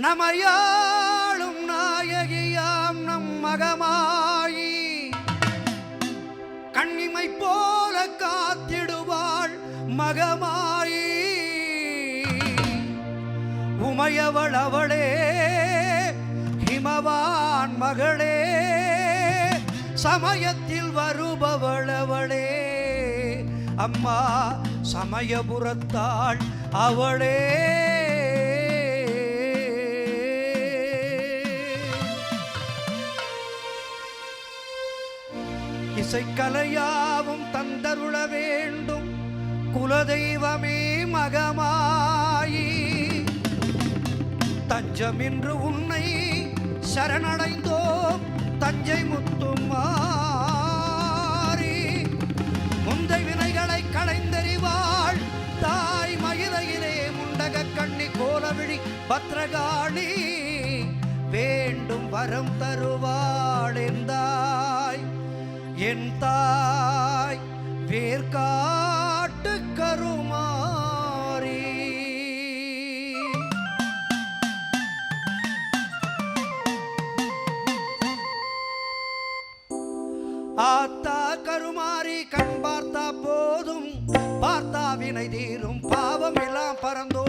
நமையாளும் நாயகியாம் நம் மகமாயி கண்ணிமை போல காத்திடுவாள் மகமாயி உமையவள் அவளே ஹிமவான் மகளே சமயத்தில் வருபவள் அவளே அம்மா சமயபுரத்தாள் அவளே இசைக்கலையாவும் தந்தருள வேண்டும் குலதெய்வமே மகமாயி தஞ்சமின்று உன்னை சரணடைந்தோம் தஞ்சை முத்துமாரி முந்தை வினைகளை களைந்தறிவாள் தாய் மகிழையிலே முண்டக கண்ணி கோலவிழி பத்ரகாளி வேண்டும் வரம் தருவாள் எந்தாய் என் தாய் வேர்காட்டு கருமாரி ஆத்தா கருமாரி கண் பார்த்தா போதும் பார்த்தா வினை தீரும் பாவம் எல்லாம் பறந்தோ